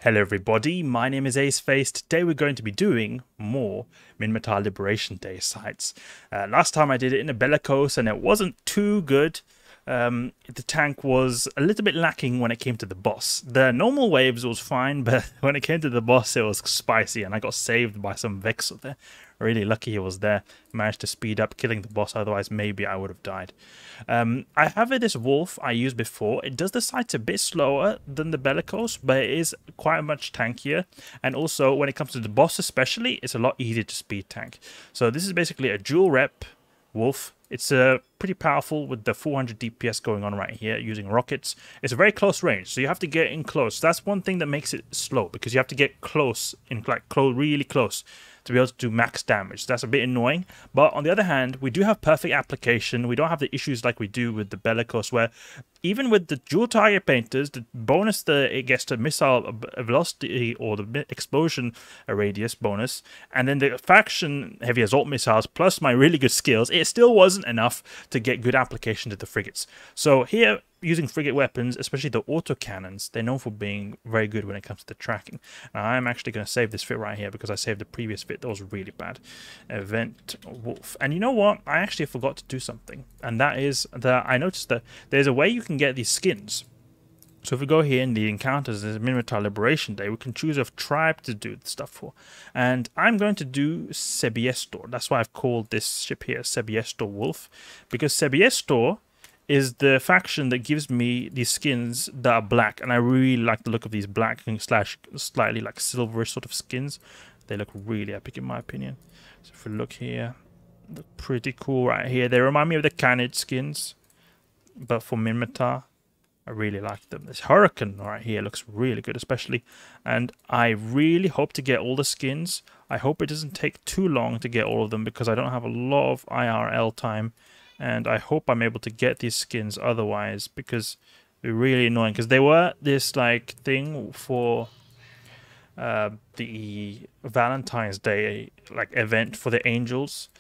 Hello everybody, my name is Aceface. Today we're going to be doing more Minmatar Liberation Day sites. Last time I did it in a Bellicose and it wasn't too good. The tank was a little bit lacking when it came to the boss. The normal waves was fine, but when it came to the boss it was spicy and I got saved by some Vexel there. Really lucky he was there. Managed to speed up killing the boss, otherwise maybe I would have died. I have this wolf I used before. It does the sights a bit slower than the Bellicose, but it is quite much tankier. And also when it comes to the boss especially, it's a lot easier to speed tank. So this is basically a dual rep wolf. It's pretty powerful with the 400 DPS going on right here using rockets. It's a very close range, so you have to get in close. That's one thing that makes it slow, because you have to get close, really close, to be able to do max damage. That's a bit annoying, but on the other hand, we do have perfect application. We don't have the issues like we do with the Bellicose, where even with the dual target painters, the bonus that it gets to missile velocity or the explosion radius bonus, and then the faction heavy assault missiles plus my really good skills, it still wasn't enough to get good application to the frigates. So here, using frigate weapons, especially the autocannons, they're known for being very good when it comes to the tracking. Now, I'm actually going to save this fit right here because I saved the previous fit that was really bad. Event Wolf. And you know what? I actually forgot to do something. And that is that I noticed that there's a way you can get these skins. So if we go here in the encounters, there's Minmatar Liberation Day, we can choose a tribe to do the stuff for. And I'm going to do Sebiestor. That's why I've called this ship here Sebiestor Wolf. Because Sebiestor is the faction that gives me these skins that are black, and I really like the look of these black slash slightly like silverish sort of skins. They look really epic in my opinion. So if we look here, look pretty cool right here. They remind me of the Canid skins, but for Minmatar, I really like them. This Hurricane right here looks really good, especially, and I really hope to get all the skins. I hope it doesn't take too long to get all of them because I don't have a lot of IRL time. And I hope I'm able to get these skins otherwise, because they're really annoying. Because they were this like thing for the Valentine's Day like event for the angels.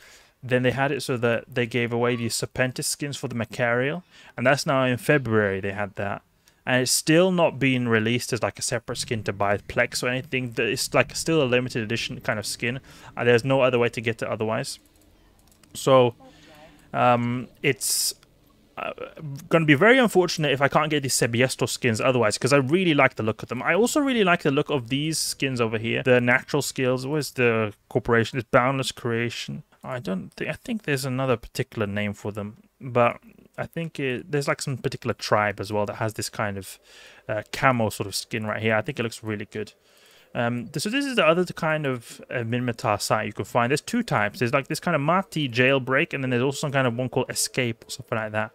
Then they had it so that they gave away these Serpentis skins for the Macarial, and that's now in February they had that. And it's still not being released as like a separate skin to buy Plex or anything. It's like still a limited edition kind of skin. There's no other way to get it otherwise. So it's going to be very unfortunate if I can't get these Sebiestor skins otherwise, because I really like the look of them. I also really like the look of these skins over here. The natural skills. Where's the corporation? It's Boundless Creation. I think there's another particular name for them, but I think there's like some particular tribe as well that has this kind of camo sort of skin right here. I think it looks really good. So this is the other kind of Minmatar site you can find. There's two types. There's like this kind of Marty jailbreak, and then there's also some kind of one called escape or something like that.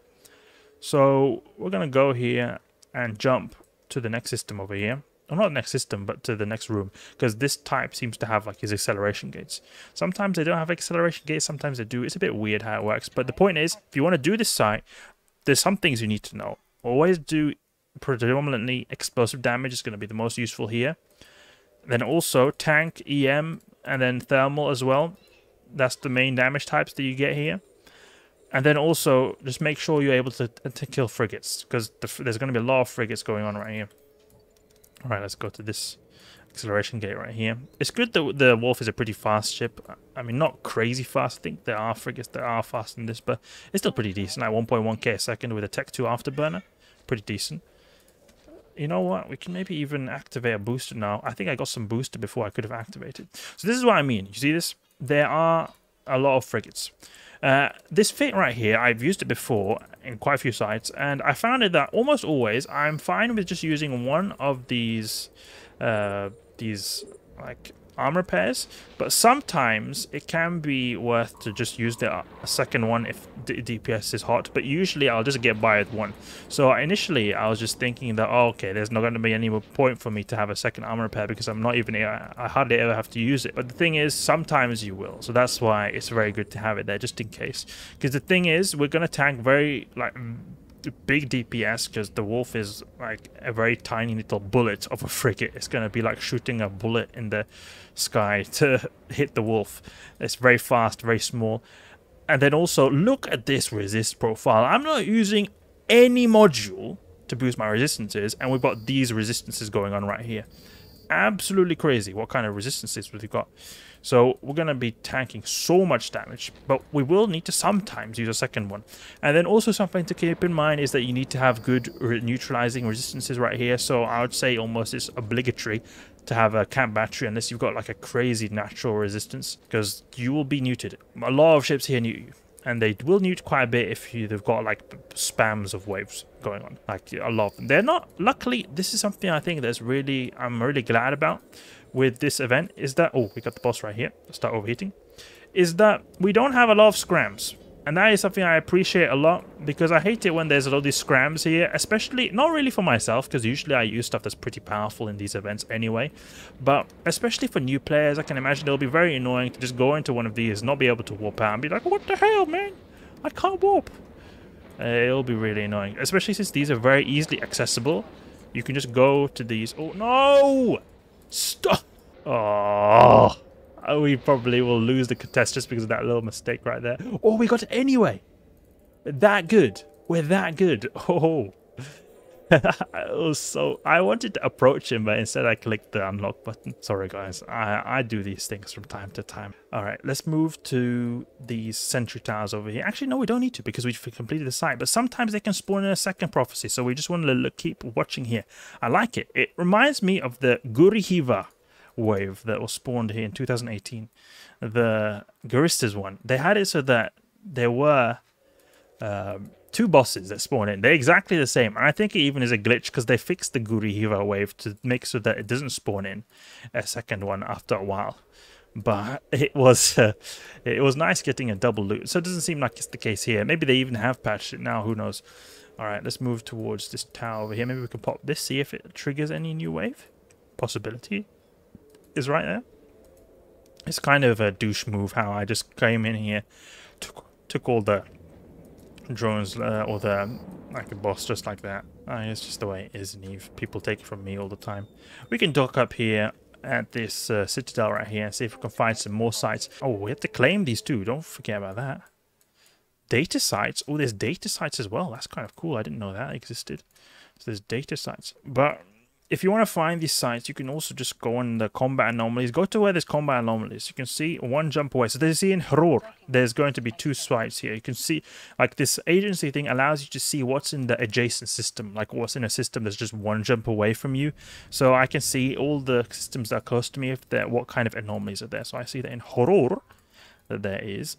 So we're going to go here and jump to the next system over here. Well, not the next system, but to the next room, because this type seems to have like his acceleration gates. Sometimes they don't have acceleration gates, sometimes they do. It's a bit weird how it works. But the point is, if you want to do this site, there's some things you need to know. Always do predominantly explosive damage. Is going to be the most useful here. Then also tank, EM, and then thermal as well. That's the main damage types that you get here. And then also just make sure you're able to kill frigates, because there's going to be a lot of frigates going on right here. All right, let's go to this acceleration gate right here. It's good that the Wolf is a pretty fast ship. I mean, not crazy fast. I think there are frigates that are faster than this, but it's still pretty decent. Like 1.1k a second with a Tech 2 Afterburner. Pretty decent. You know what? We can maybe even activate a booster now. I think I got some booster before I could have activated. So this is what I mean. You see this? There are a lot of frigates. This fit right here, I've used it before in quite a few sites, and I found it that almost always I'm fine with just using one of these like armor pairs, but sometimes it can be worth to just use a second one if the DPS is hot, but usually I'll just get by with one. So initially I was just thinking that, oh, okay, there's not going to be any more point for me to have a second armor pair because I'm not even, I hardly ever have to use it. But the thing is, sometimes you will, so that's why it's very good to have it there just in case. Because the thing is, we're going to tank very like big DPS, because the Wolf is like a very tiny little bullet of a frigate. It's going to be like shooting a bullet in the sky to hit the Wolf. It's very fast, very small. And then also look at this resist profile. I'm not using any module to boost my resistances, and we've got these resistances going on right here. absolutely crazy what kind of resistances we've got. So we're going to be tanking so much damage, but we will need to sometimes use a second one. And then also something to keep in mind is that you need to have good neutralizing resistances right here. So I would say almost it's obligatory to have a camp battery unless you've got like a crazy natural resistance, because you will be neuted. A lot of ships here newt you, and they will newt quite a bit if they've got like spams of waves going on, like a lot of them. They're not, luckily this is something I think that's really, I'm really glad about with this event, is that, oh, we got the boss right here, let's start overheating, is that we don't have a lot of scrams. And that is something I appreciate a lot, because I hate it when there's a lot of these scrams here, especially, not really for myself, because usually I use stuff that's pretty powerful in these events anyway, but especially for new players, I can imagine it'll be very annoying to just go into one of these, not be able to warp out, and be like, what the hell, man? I can't warp. It'll be really annoying, especially since these are very easily accessible. You can just go to these. Oh, no! Stop! Oh, we probably will lose the contest just because of that little mistake right there. Oh, we got it anyway. That good. We're that good. Oh, I wanted to approach him, but instead I clicked the unlock button. Sorry, guys. I do these things from time to time. All right, let's move to these sentry towers over here. Actually, no, we don't need to because we've completed the site. But sometimes they can spawn in a second prophecy, so we just want to keep watching here. I like it. It reminds me of the Gurihiva wave that was spawned here in 2018. The Gyristas one. They had it so that there were two bosses that spawn in. They're exactly the same, and I think it even is a glitch because they fixed the Gurihiva wave to make so that it doesn't spawn in a second one after a while. But it was nice getting a double loot, so it doesn't seem like it's the case here. Maybe they even have patched it now, who knows. Alright, let's move towards this tower over here. Maybe we can pop this, see if it triggers any new wave. Possibility is right there. It's kind of a douche move how I just came in here, took all the drones or the like a boss just like that. It's just the way it is in Eve. People take it from me all the time. We can dock up here at this citadel right here and see if we can find some more sites. Oh, we have to claim these too. Don't forget about that. Data sites. Oh, there's data sites as well. That's kind of cool. I didn't know that existed. So there's data sites. But if you want to find these sites, you can also just go on the combat anomalies. Go to where there's combat anomalies. You can see one jump away. So there's in Hror, there's going to be two sites here. You can see, like, this agency thing allows you to see what's in the adjacent system, like what's in a system that's just one jump away from you. So I can see all the systems that are close to me, what kind of anomalies are there. So I see that in Hror, that there is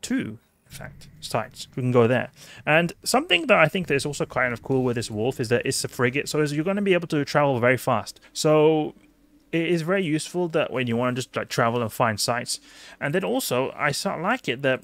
two, in fact, sites. We can go there. And something that I think that is also kind of cool with this wolf is that it's a frigate, so you're going to be able to travel very fast. So it is very useful that when you want to just like travel and find sites. And then also I like it that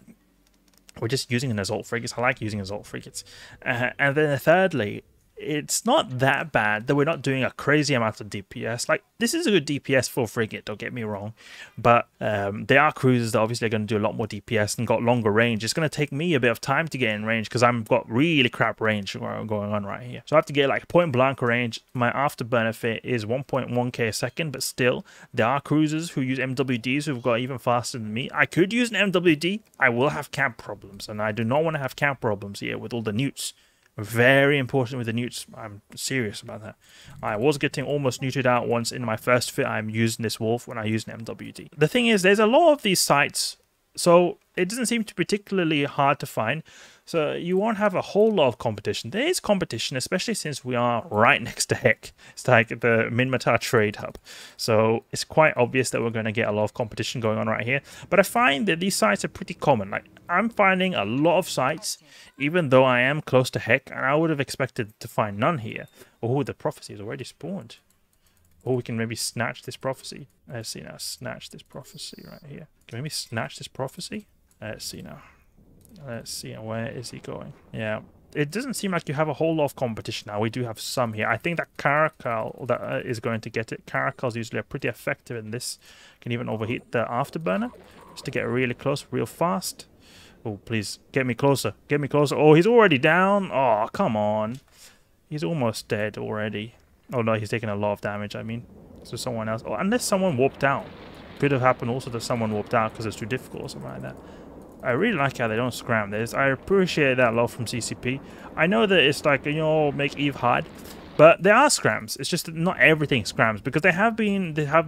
we're just using an assault frigates. I like using assault frigates. And then thirdly, it's not that bad that we're not doing a crazy amount of DPS. Like, this is a good DPS for a frigate, don't get me wrong, but there are cruisers that obviously are going to do a lot more DPS and got longer range. It's going to take me a bit of time to get in range because I've got really crap range going on right here. So I have to get like point blank range. My afterburner fit is 1.1k a second, but still there are cruisers who use MWDs who've got even faster than me. I could use an MWD. I will have camp problems, and I do not want to have camp problems here with all the newts. Very important with the newts. I'm serious about that. I was getting almost neutered out once in my first fit. I'm using this wolf when I use an MWD. The thing is, there's a lot of these sites, so it doesn't seem to be particularly hard to find. So you won't have a whole lot of competition. There is competition, especially since we are right next to Heck. It's like the Minmatar trade hub. So it's quite obvious that we're going to get a lot of competition going on right here. But I find that these sites are pretty common. Like, I'm finding a lot of sites, even though I am close to Heck, and I would have expected to find none here. Oh, the prophecy is already spawned. Oh, we can maybe snatch this prophecy. Let's see now. Snatch this prophecy right here. Can we maybe snatch this prophecy? Let's see now. Let's see, where is he going? Yeah, it doesn't seem like you have a whole lot of competition now. We do have some here. I think that Caracal that is going to get it. Caracals usually are pretty effective in this. Can even overheat the afterburner just to get really close, real fast. Oh, please, get me closer. Get me closer. Oh, he's already down. Oh, come on. He's almost dead already. Oh, no, he's taking a lot of damage, I mean. So someone else. Oh, unless someone warped out. Could have happened also that someone warped out because it's too difficult or something like that. I really like how they don't scram this. I appreciate that a lot from CCP. I know that it's like, you know, make Eve hard, But there are scrams. It's just that not everything scrams, because they have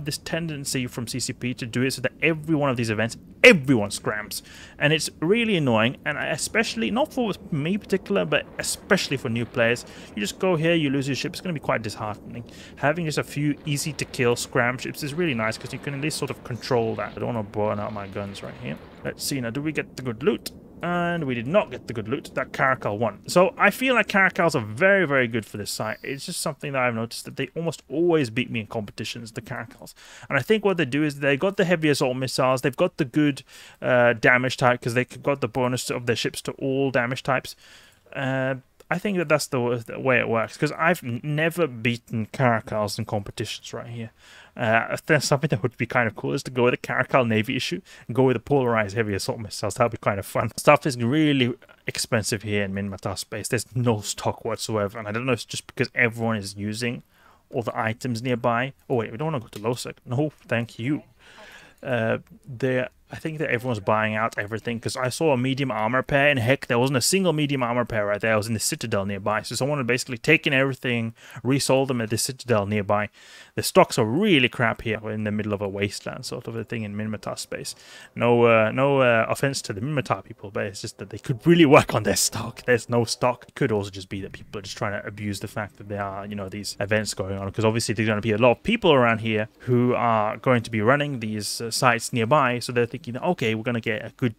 this tendency from CCP to do it so that every one of these events, everyone scrams, and it's really annoying. And especially not for me particular, but especially for new players. You just go here, you lose your ship. It's going to be quite disheartening. Having just a few easy to kill scram ships is really nice, because you can at least sort of control that. I don't want to burn out my guns right here. Let's see now. Do we get the good loot? And we did not get the good loot. That Caracal won. So I feel like Caracals are very, very good for this site. It's just something that I've noticed that they almost always beat me in competitions, the Caracals. And I think what they do is they got the heavy assault missiles. They've got the good damage type, because they got the bonus of their ships to all damage types. I think that that's the way it works, because I've never beaten Caracals in competitions right here. If there's something that would be kind of cool is to go with a Caracal Navy issue and go with the polarized heavy assault missiles. That would be kind of fun. Stuff is really expensive here in Minmatar space. There's no stock whatsoever, and I don't know if it's just because everyone is using all the items nearby. Oh wait, we don't want to go to Losec. No, thank you. I think that everyone's buying out everything, because I saw a medium armor pair, and heck, there wasn't a single medium armor pair right there. I was in the Citadel nearby, so someone had basically taken everything, resold them at the Citadel nearby. The stocks are really crap here. We're in the middle of a wasteland sort of a thing in Minmatar space. No offense to the Minmatar people, but it's just that they could really work on their stock. There's no stock. It could also just be that people are just trying to abuse the fact that there are, you know, these events going on, because obviously there's going to be a lot of people around here who are going to be running these sites nearby, so they're thinking, okay, we're going to get a good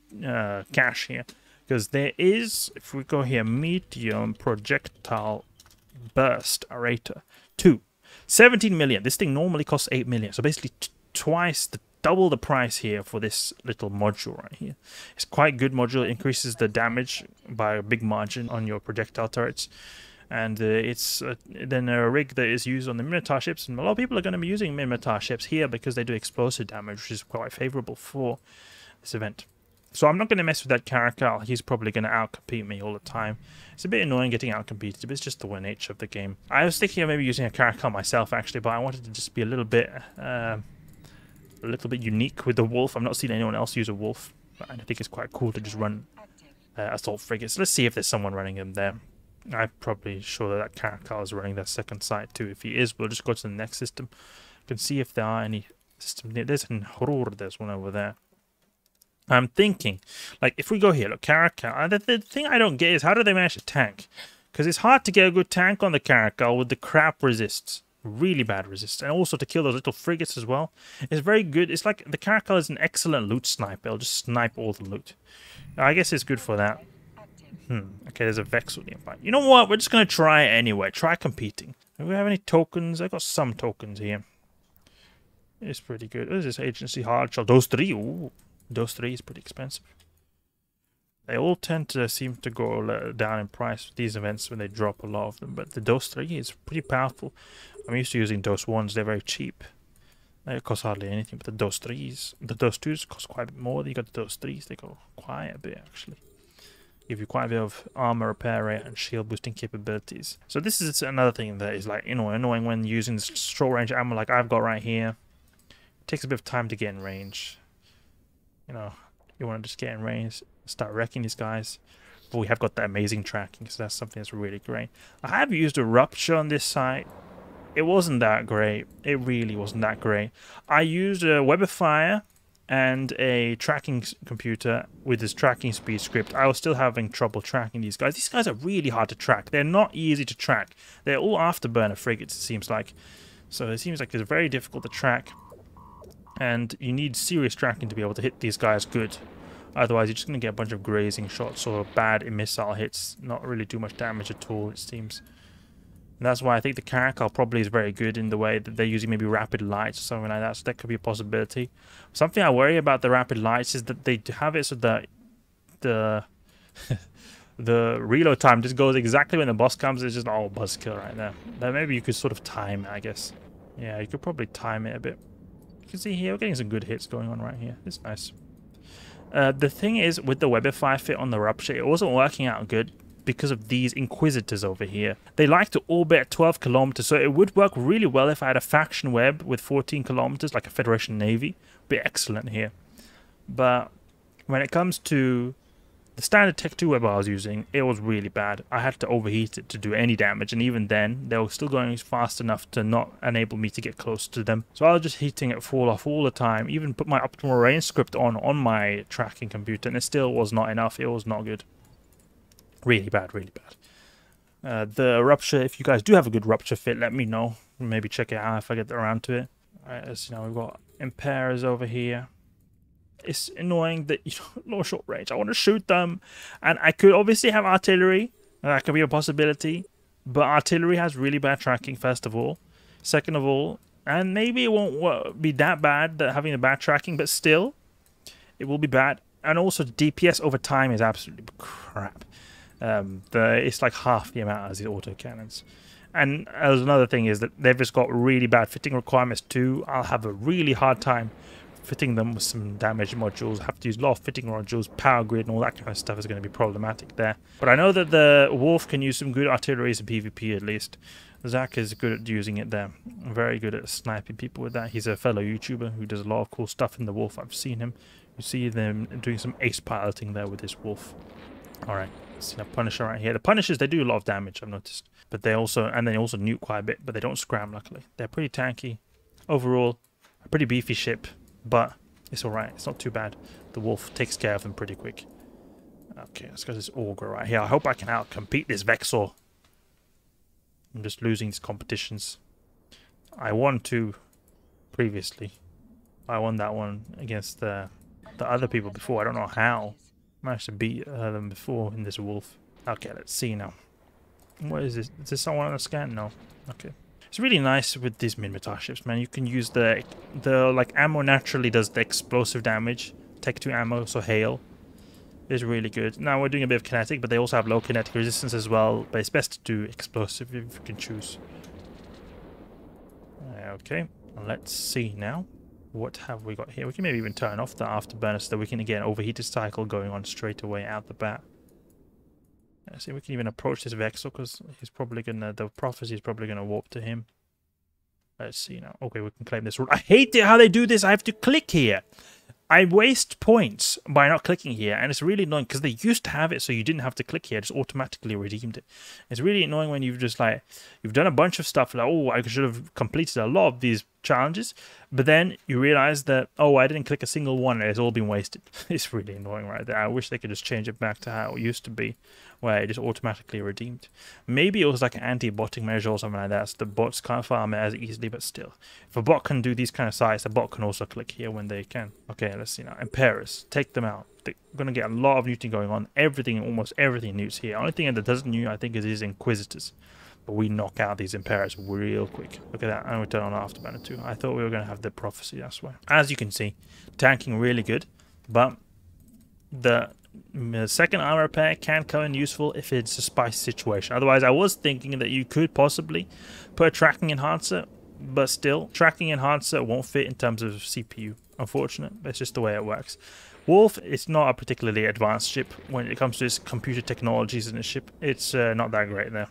cash here, because there is, if we go here, medium projectile burst arrator 2, 17 million. This thing normally costs 8 million, so basically double the price here for this little module right here. It's quite good module. It increases the damage by a big margin on your projectile turrets. And it's then a rig that is used on the Minmatar ships, and a lot of people are going to be using Minmatar ships here because they do explosive damage, which is quite favorable for this event. So I'm not going to mess with that Caracal. He's probably going to outcompete me all the time. It's a bit annoying getting outcompeted, but it's just the nature of the game. I was thinking of maybe using a Caracal myself, actually, but I wanted to just be a little bit unique with the Wolf. I've not seen anyone else use a Wolf, but I think it's quite cool to just run assault frigates. Let's see if there's someone running them there. I'm probably sure that Caracal is running that second site too. If he is, we'll just go to the next system. You can see if there are any systems near. There's an Horror, there's one over there. I'm thinking, like, if we go here, look, Caracal. The thing I don't get is how do they manage to tank? Because it's hard to get a good tank on the Caracal with the crap resists. Really bad resist. And also to kill those little frigates as well. It's very good. It's like the Caracal is an excellent loot sniper. It'll just snipe all the loot. I guess it's good for that. Okay, there's a Vexel nearby. You know what? We're just going to try it anyway. Try competing. Do we have any tokens? I got some tokens here. It's pretty good. What is this? Agency Hardshell. Those 3. Ooh. Those 3 is pretty expensive. They all tend to seem to go down in price with these events when they drop a lot of them. But the Dose 3 is pretty powerful. I'm used to using Dose 1s. They're very cheap. They cost hardly anything. But the Dose 3s, the Dose 2s cost quite a bit more. You got the Dose 3s. They go quite a bit, actually. Give you quite a bit of armor repair rate and shield boosting capabilities. So this is another thing that is like, you know, annoying when using this short range ammo like I've got right here. It takes a bit of time to get in range. You know, you want to just get in range, start wrecking these guys. But we have got that amazing tracking, so that's something that's really great. I have used a Rupture on this site. It wasn't that great. It really wasn't that great. I used a Web of Fire and a tracking computer with this tracking speed script. I was still having trouble tracking these guys. These guys are really hard to track. They're not easy to track. They're all Afterburner frigates, it seems like. So it seems like it's very difficult to track. And you need serious tracking to be able to hit these guys good. Otherwise, you're just going to get a bunch of grazing shots or bad missile hits. Not really do much damage at all, it seems. And that's why I think the Caracal probably is very good in the way that they're using maybe rapid lights or something like that. So that could be a possibility. Something I worry about the rapid lights is that they have it so that the the reload time just goes exactly when the boss comes. It's just all buzzkill right there. Then maybe you could sort of time it, I guess. Yeah, you could probably time it a bit. You can see here we're getting some good hits going on right here. It's nice. The thing is with the Webify fit on the Rupture, it wasn't working out good because of these Inquisitors over here. They like to orbit at 12 kilometers, so it would work really well if I had a faction web with 14 kilometers, like a Federation Navy. It'd be excellent here. But when it comes to The standard Tech 2 web I was using, it was really bad. I had to overheat it to do any damage, and even then, they were still going fast enough to not enable me to get close to them. So I was just heating it full off all the time, even put my optimal range script on my tracking computer, and it still was not enough. It was not good. Really bad, really bad. The rupture, if you guys do have a good rupture fit, let me know. Maybe check it out if I get around to it. Alright, as you know, we've got impairs over here. It's annoying that you don't know short range. I want to shoot them, and I could obviously have artillery. That could be a possibility, but artillery has really bad tracking, first of all. Second of all, and maybe it won't be that bad that having a bad tracking, but still, it will be bad. And also, the DPS over time is absolutely crap. It's like half the amount as the autocannons. And as another thing is that they've just got really bad fitting requirements too. I'll have a really hard time fitting them with some damage modules. Have to use a lot of fitting modules, power grid, and all that kind of stuff is going to be problematic there. But I know that the Wolf can use some good artilleries in PvP at least. Zach is good at using it there. Very good at sniping people with that. He's a fellow YouTuber who does a lot of cool stuff in the Wolf. I've seen him. You see them doing some ace piloting there with this Wolf. Alright, see a Punisher right here. The Punishers, they do a lot of damage, I've noticed. But they also nuke quite a bit, but they don't scram, luckily. They're pretty tanky. Overall, a pretty beefy ship. But it's alright, it's not too bad. The Wolf takes care of them pretty quick. Okay, let's go to this Augur right here. I hope I can out-compete this Vexor. I'm just losing these competitions. I won 2 previously. I won that one against the other people before. I don't know how. I managed to beat them before in this Wolf. Okay, let's see now. What is this? Is this someone on the scan? No. Okay. It's really nice with these Minmatar ships, man. You can use the like ammo naturally does the explosive damage. Tech 2 ammo, so hail is really good. Now we're doing a bit of kinetic, but they also have low kinetic resistance as well. But it's best to do explosive if you can choose. Okay, let's see now. What have we got here? We can maybe even turn off the afterburner so that we can get an overheated cycle going on straight away out the bat. See, we can even approach this Vexel because he's probably gonna, the prophecy is probably gonna warp to him. Let's see now. Okay, we can claim this rule. I hate it how they do this. I have to click here. I waste points by not clicking here, and it's really annoying because they used to have it so you didn't have to click here, just automatically redeemed it. It's really annoying when you've just like, you've done a bunch of stuff like, oh, I should have completed a lot of these challenges, but then you realize that, oh, I didn't click a single one and it's all been wasted. It's really annoying right there. I wish they could just change it back to how it used to be, where it just automatically redeemed. Maybe it was like an anti-botting measure or something like that, so the bots can't farm it as easily, but still. If a bot can do these kind of sites, a bot can also click here when they can. Okay, let's see now. Emperors, take them out. They're going to get a lot of newting going on. Everything, almost everything newts here. Only thing that doesn't new, I think, is these Inquisitors. But we knock out these Emperors real quick. Look at that, and we turn on Afterburner II. I thought we were going to have the Prophecy, that's why. As you can see, tanking really good, but the second armor repair can come in useful if it's a spicy situation. Otherwise, I was thinking that you could possibly put a tracking enhancer, but still, tracking enhancer won't fit in terms of CPU. Unfortunate, that's just the way it works. Wolf, it's not a particularly advanced ship when it comes to its computer technologies in the ship. It's not that great there.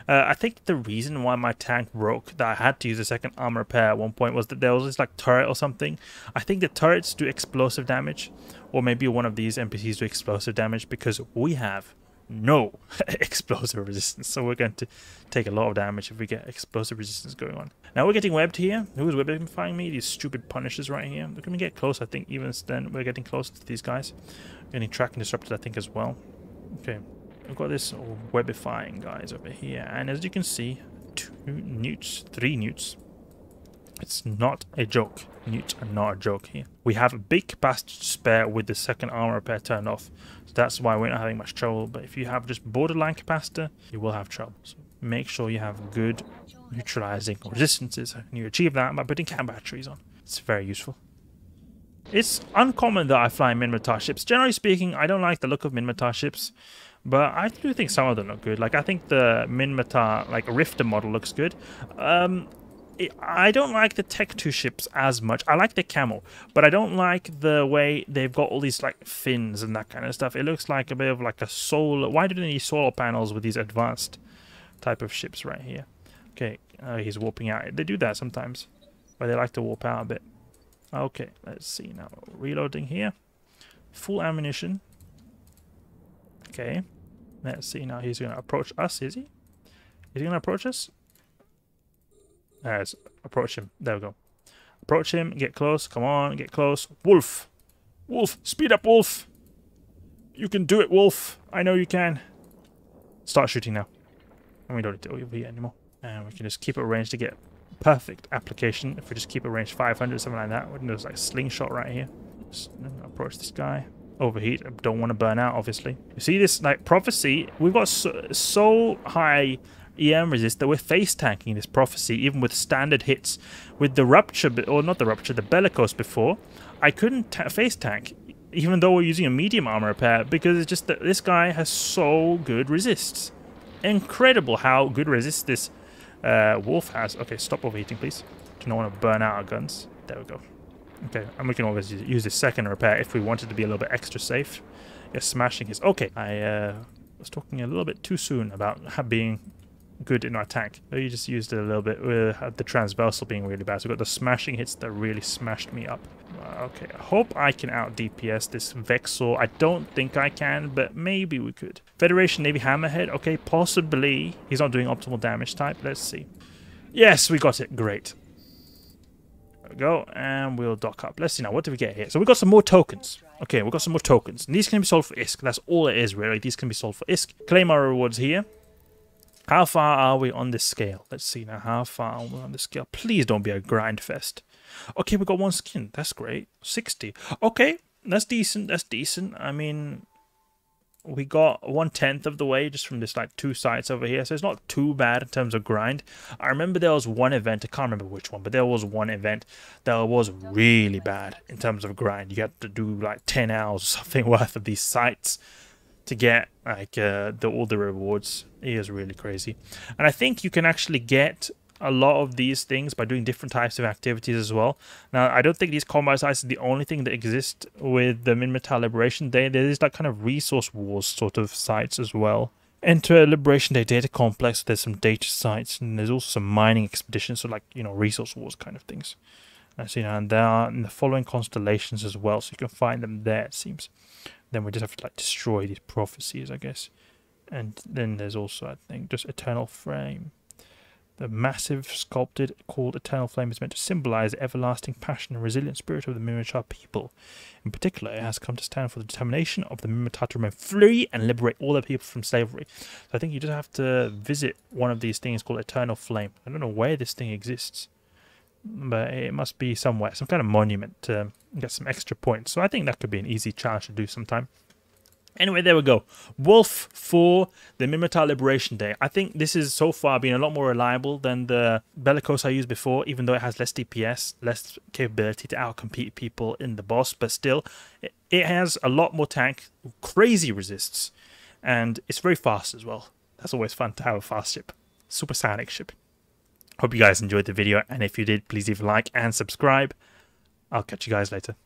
I think the reason why my tank broke, that I had to use a second armor repair at one point, was that there was this like turret or something. I think the turrets do explosive damage, or maybe one of these NPCs do explosive damage, because we have no explosive resistance. So we're going to take a lot of damage if we get explosive resistance going on. Now we're getting webbed here. Who's webbifying me? These stupid Punishers right here. They're going to get close, I think. Even then, we're getting close to these guys. Getting tracking disrupted, I think, as well. Okay. We've got this webifying guys over here, and as you can see, 2 newts, 3 newts. It's not a joke. Newts are not a joke here. We have a big capacitor to spare with the second armor repair turned off, so that's why we're not having much trouble. But if you have just borderline capacitor, you will have trouble. So make sure you have good neutralizing resistances, and you achieve that by putting cam batteries on. It's very useful. It's uncommon that I fly Minmatar ships. Generally speaking, I don't like the look of Minmatar ships. But I do think some of them look good. Like, I think the Minmatar, like, Rifter model looks good. I don't like the Tech 2 ships as much. I like the camo, but I don't like the way they've got all these, like, fins and that kind of stuff. It looks like a bit of, like, a solar... Why do they need solar panels with these advanced type of ships right here? Okay, he's warping out. They do that sometimes, but they like to warp out a bit. Okay, let's see now. Reloading here. Full ammunition. Okay. Let's see now. He's going to approach us, is he? Is he going to approach us? Let's approach him. There we go. Approach him. Get close. Come on. Get close. Wolf. Wolf. Speed up, Wolf. You can do it, Wolf. I know you can. Start shooting now. And we don't need to overheat anymore. And we can just keep it ranged to get perfect application. If we just keep it range 500, something like that. We can do like a slingshot right here. Just approach this guy. Overheat. I don't want to burn out, obviously. You see this like prophecy? We've got so high EM resist that we're face tanking this prophecy, even with standard hits. With the rupture, or not the rupture, the bellicose before, I couldn't face tank, even though we're using a medium armor repair, because it's just that this guy has so good resists. Incredible how good resist this wolf has. Okay, stop overheating, please. Do not want to burn out our guns. There we go. Okay, and we can always use this second repair if we wanted to be a little bit extra safe. Yeah, smashing his... Okay, I was talking a little bit too soon about being good in our tank. You just used it a little bit with the transversal being really bad. So we've got the smashing hits that really smashed me up. Okay, I hope I can out DPS this Vexor. I don't think I can, but maybe we could. Federation Navy Hammerhead. Okay, possibly. He's not doing optimal damage type. Let's see. Yes, we got it. Great. There we go, and we'll dock up. Let's see now, what do we get here? So we got some more tokens. Okay, we got some more tokens. And these can be sold for ISK. That's all it is, really. These can be sold for ISK. Claim our rewards here. How far are we on this scale? Let's see now, how far are we on this scale? Please don't be a grind fest. Okay, we got one skin. That's great. 60. Okay, that's decent. That's decent. I mean, we got 1/10 of the way just from this like 2 sites over here, so it's not too bad in terms of grind. I remember there was one event, I can't remember which one, but there was one event that was really bad in terms of grind. You had to do like 10 hours or something worth of these sites to get like all the rewards. It is really crazy. And I think you can actually get a lot of these things by doing different types of activities as well. Now, I don't think these combat sites are the only thing that exist with the Minmatar Liberation Day. There is like kind of resource wars sort of sites as well. Enter a Liberation Day data complex. There's some data sites, and there's also some mining expeditions, so like, you know, resource wars kind of things. And they are in the following constellations as well, so you can find them there, it seems. Then we just have to like destroy these prophecies, I guess. And then there's also, I think, just Eternal Flame. The massive sculpted called Eternal Flame is meant to symbolize the everlasting passion and resilient spirit of the Minmatar people. In particular, it has come to stand for the determination of the Minmatar to remain free and liberate all their people from slavery. So I think you just have to visit one of these things called Eternal Flame. I don't know where this thing exists, but it must be somewhere, some kind of monument to get some extra points. So I think that could be an easy challenge to do sometime. Anyway, there we go. Wolf for the Minmatar Liberation Day. I think this is so far been a lot more reliable than the Bellicose I used before, even though it has less DPS, less capability to outcompete people in the boss, but still, it has a lot more tank, crazy resists, and it's very fast as well. That's always fun to have a fast ship. Supersonic ship. Hope you guys enjoyed the video, and if you did, please leave a like and subscribe. I'll catch you guys later.